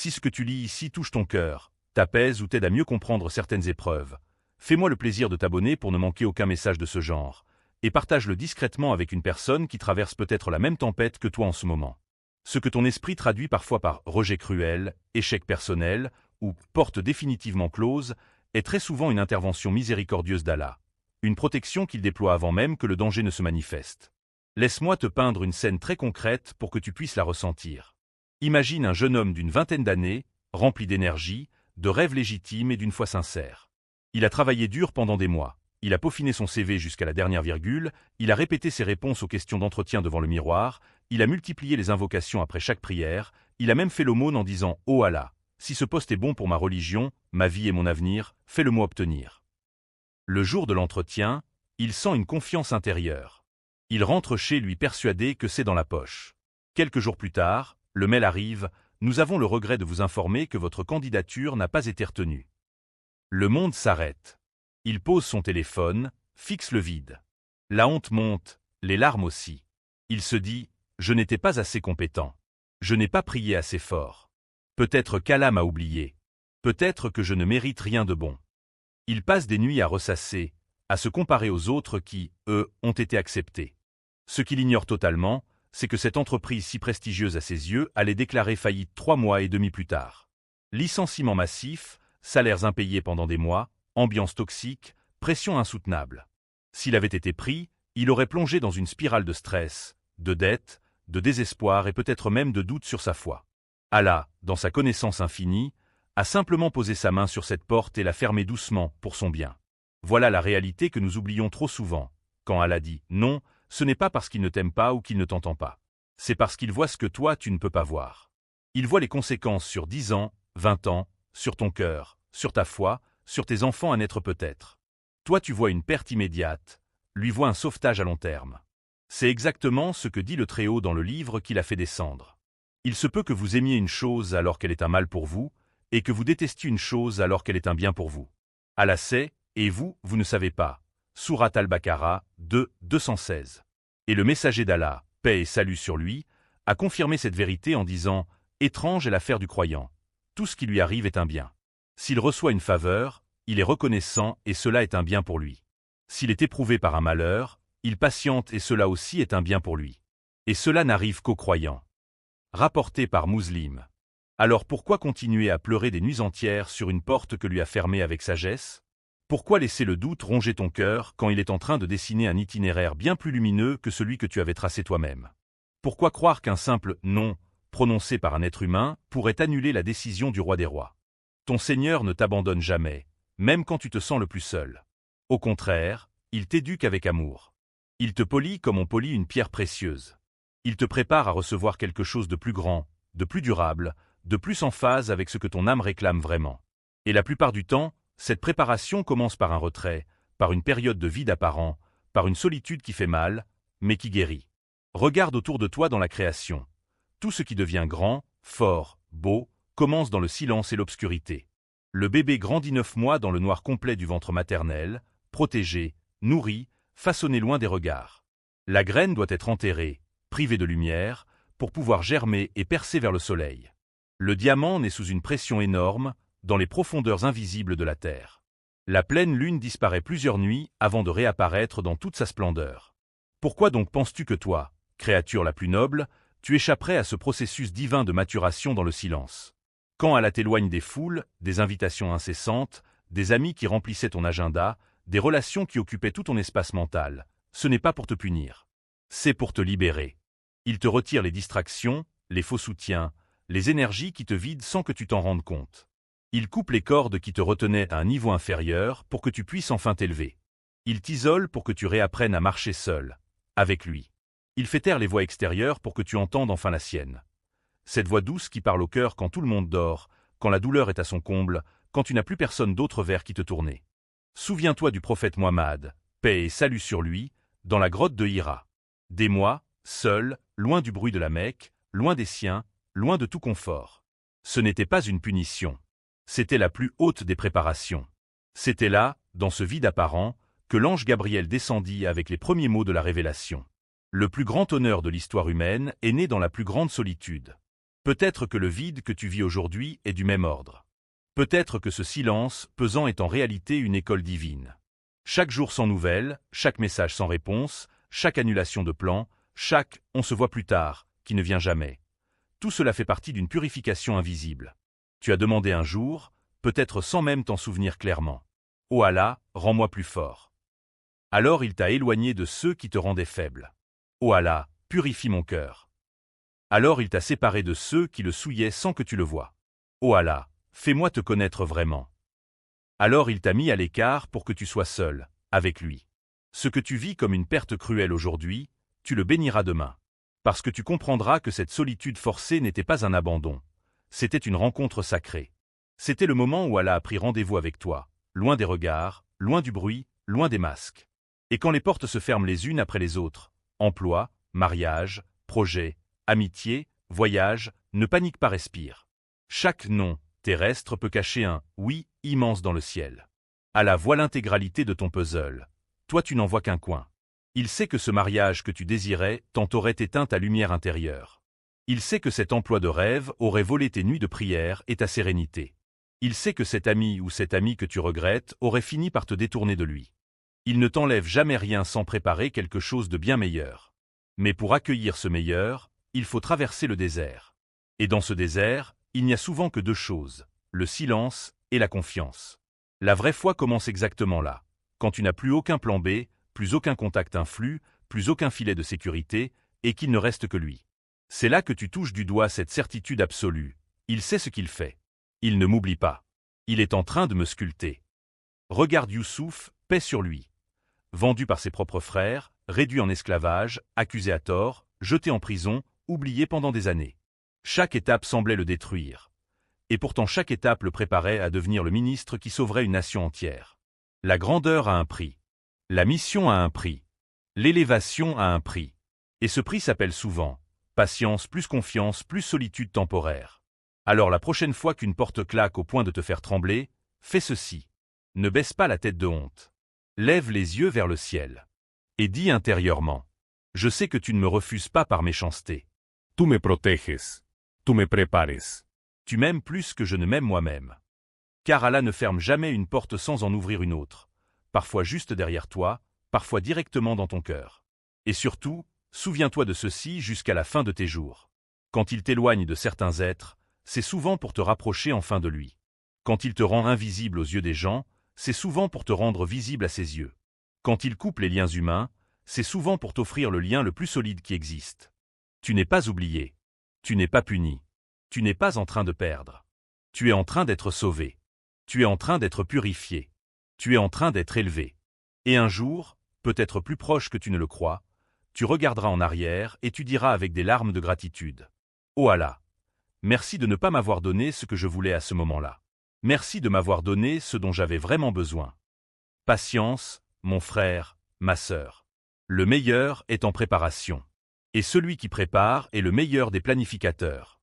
Si ce que tu lis ici touche ton cœur, t'apaise ou t'aide à mieux comprendre certaines épreuves, fais-moi le plaisir de t'abonner pour ne manquer aucun message de ce genre, et partage-le discrètement avec une personne qui traverse peut-être la même tempête que toi en ce moment. Ce que ton esprit traduit parfois par rejet cruel, échec personnel ou porte définitivement close est très souvent une intervention miséricordieuse d'Allah, une protection qu'il déploie avant même que le danger ne se manifeste. Laisse-moi te peindre une scène très concrète pour que tu puisses la ressentir. Imagine un jeune homme d'une vingtaine d'années, rempli d'énergie, de rêves légitimes et d'une foi sincère. Il a travaillé dur pendant des mois. Il a peaufiné son CV jusqu'à la dernière virgule, il a répété ses réponses aux questions d'entretien devant le miroir, il a multiplié les invocations après chaque prière, il a même fait l'aumône en disant « Oh Allah, si ce poste est bon pour ma religion, ma vie et mon avenir, fais-le-moi obtenir. » Le jour de l'entretien, il sent une confiance intérieure. Il rentre chez lui persuadé que c'est dans la poche. Quelques jours plus tard, le mail arrive « Nous avons le regret de vous informer que votre candidature n'a pas été retenue. » Le monde s'arrête. Il pose son téléphone, fixe le vide. La honte monte, les larmes aussi. Il se dit « Je n'étais pas assez compétent. Je n'ai pas prié assez fort. Peut-être qu'Allah m'a oublié. Peut-être que je ne mérite rien de bon. » Il passe des nuits à ressasser, à se comparer aux autres qui, eux, ont été acceptés. Ce qu'il ignore totalement, c'est que cette entreprise si prestigieuse à ses yeux allait déclarer faillite 3 mois et demi plus tard. Licenciement massif, salaires impayés pendant des mois, ambiance toxique, pression insoutenable. S'il avait été pris, il aurait plongé dans une spirale de stress, de dette, de désespoir et peut-être même de doute sur sa foi. Allah, dans sa connaissance infinie, a simplement posé sa main sur cette porte et l'a fermée doucement pour son bien. Voilà la réalité que nous oublions trop souvent. Quand Allah dit « non », ce n'est pas parce qu'il ne t'aime pas ou qu'il ne t'entend pas. C'est parce qu'il voit ce que toi tu ne peux pas voir. Il voit les conséquences sur 10 ans, 20 ans, sur ton cœur, sur ta foi, sur tes enfants à naître peut-être. Toi tu vois une perte immédiate, lui voit un sauvetage à long terme. C'est exactement ce que dit le Très-Haut dans le livre qu'il a fait descendre. Il se peut que vous aimiez une chose alors qu'elle est un mal pour vous, et que vous détestiez une chose alors qu'elle est un bien pour vous. Allah sait, et vous, vous ne savez pas. Sourate Al-Baqarah 2, 216. Et le messager d'Allah, paix et salut sur lui, a confirmé cette vérité en disant « Étrange est l'affaire du croyant. Tout ce qui lui arrive est un bien. S'il reçoit une faveur, il est reconnaissant et cela est un bien pour lui. S'il est éprouvé par un malheur, il patiente et cela aussi est un bien pour lui. Et cela n'arrive qu'aux croyants. » Rapporté par Muslim. Alors pourquoi continuer à pleurer des nuits entières sur une porte que lui a fermée avec sagesse? Pourquoi laisser le doute ronger ton cœur quand il est en train de dessiner un itinéraire bien plus lumineux que celui que tu avais tracé toi-même? Pourquoi croire qu'un simple « non » prononcé par un être humain pourrait annuler la décision du roi des rois? Ton Seigneur ne t'abandonne jamais, même quand tu te sens le plus seul. Au contraire, il t'éduque avec amour. Il te polit comme on polit une pierre précieuse. Il te prépare à recevoir quelque chose de plus grand, de plus durable, de plus en phase avec ce que ton âme réclame vraiment. Et la plupart du temps, cette préparation commence par un retrait, par une période de vide apparent, par une solitude qui fait mal, mais qui guérit. Regarde autour de toi dans la création. Tout ce qui devient grand, fort, beau, commence dans le silence et l'obscurité. Le bébé grandit 9 mois dans le noir complet du ventre maternel, protégé, nourri, façonné loin des regards. La graine doit être enterrée, privée de lumière, pour pouvoir germer et percer vers le soleil. Le diamant naît sous une pression énorme, dans les profondeurs invisibles de la terre. La pleine lune disparaît plusieurs nuits avant de réapparaître dans toute sa splendeur. Pourquoi donc penses-tu que toi, créature la plus noble, tu échapperais à ce processus divin de maturation dans le silence? Quand Allah t'éloigne des foules, des invitations incessantes, des amis qui remplissaient ton agenda, des relations qui occupaient tout ton espace mental, ce n'est pas pour te punir. C'est pour te libérer. Il te retire les distractions, les faux soutiens, les énergies qui te vident sans que tu t'en rendes compte. Il coupe les cordes qui te retenaient à un niveau inférieur pour que tu puisses enfin t'élever. Il t'isole pour que tu réapprennes à marcher seul, avec lui. Il fait taire les voix extérieures pour que tu entendes enfin la sienne. Cette voix douce qui parle au cœur quand tout le monde dort, quand la douleur est à son comble, quand tu n'as plus personne d'autre vers qui te tourner. Souviens-toi du prophète Muhammad, paix et salut sur lui, dans la grotte de Hira. Des mois, seul, loin du bruit de la Mecque, loin des siens, loin de tout confort. Ce n'était pas une punition. C'était la plus haute des préparations. C'était là, dans ce vide apparent, que l'ange Gabriel descendit avec les premiers mots de la révélation. Le plus grand honneur de l'histoire humaine est né dans la plus grande solitude. Peut-être que le vide que tu vis aujourd'hui est du même ordre. Peut-être que ce silence pesant est en réalité une école divine. Chaque jour sans nouvelles, chaque message sans réponse, chaque annulation de plan, chaque « on se voit plus tard » qui ne vient jamais. Tout cela fait partie d'une purification invisible. Tu as demandé un jour, peut-être sans même t'en souvenir clairement. « Ô Allah, rends-moi plus fort. » Alors il t'a éloigné de ceux qui te rendaient faible. « Ô Allah, purifie mon cœur. » Alors il t'a séparé de ceux qui le souillaient sans que tu le vois. « Ô Allah, fais-moi te connaître vraiment. » Alors il t'a mis à l'écart pour que tu sois seul, avec lui. Ce que tu vis comme une perte cruelle aujourd'hui, tu le béniras demain. Parce que tu comprendras que cette solitude forcée n'était pas un abandon. C'était une rencontre sacrée. C'était le moment où Allah a pris rendez-vous avec toi, loin des regards, loin du bruit, loin des masques. Et quand les portes se ferment les unes après les autres, emploi, mariage, projet, amitié, voyage, ne panique pas, respire. Chaque non terrestre peut cacher un « oui » immense dans le ciel. Allah voit l'intégralité de ton puzzle. Toi tu n'en vois qu'un coin. Il sait que ce mariage que tu désirais tant aurait éteint ta lumière intérieure. Il sait que cet emploi de rêve aurait volé tes nuits de prière et ta sérénité. Il sait que cet ami ou cette amie que tu regrettes aurait fini par te détourner de lui. Il ne t'enlève jamais rien sans préparer quelque chose de bien meilleur. Mais pour accueillir ce meilleur, il faut traverser le désert. Et dans ce désert, il n'y a souvent que deux choses, le silence et la confiance. La vraie foi commence exactement là, quand tu n'as plus aucun plan B, plus aucun contact influx, plus aucun filet de sécurité, et qu'il ne reste que lui. C'est là que tu touches du doigt cette certitude absolue. Il sait ce qu'il fait. Il ne m'oublie pas. Il est en train de me sculpter. Regarde Youssouf, paix sur lui. Vendu par ses propres frères, réduit en esclavage, accusé à tort, jeté en prison, oublié pendant des années. Chaque étape semblait le détruire. Et pourtant chaque étape le préparait à devenir le ministre qui sauverait une nation entière. La grandeur a un prix. La mission a un prix. L'élévation a un prix. Et ce prix s'appelle souvent patience plus confiance plus solitude temporaire. Alors la prochaine fois qu'une porte claque au point de te faire trembler, fais ceci. Ne baisse pas la tête de honte. Lève les yeux vers le ciel. Et dis intérieurement. Je sais que tu ne me refuses pas par méchanceté. Tú me proteges. Tú me prepares. Tu m'aimes plus que je ne m'aime moi-même. Car Allah ne ferme jamais une porte sans en ouvrir une autre. Parfois juste derrière toi, parfois directement dans ton cœur. Et surtout, souviens-toi de ceci jusqu'à la fin de tes jours. Quand il t'éloigne de certains êtres, c'est souvent pour te rapprocher enfin de lui. Quand il te rend invisible aux yeux des gens, c'est souvent pour te rendre visible à ses yeux. Quand il coupe les liens humains, c'est souvent pour t'offrir le lien le plus solide qui existe. Tu n'es pas oublié. Tu n'es pas puni. Tu n'es pas en train de perdre. Tu es en train d'être sauvé. Tu es en train d'être purifié. Tu es en train d'être élevé. Et un jour, peut-être plus proche que tu ne le crois, tu regarderas en arrière et tu diras avec des larmes de gratitude. Oh Allah, merci de ne pas m'avoir donné ce que je voulais à ce moment-là. Merci de m'avoir donné ce dont j'avais vraiment besoin. Patience, mon frère, ma sœur. Le meilleur est en préparation. Et celui qui prépare est le meilleur des planificateurs.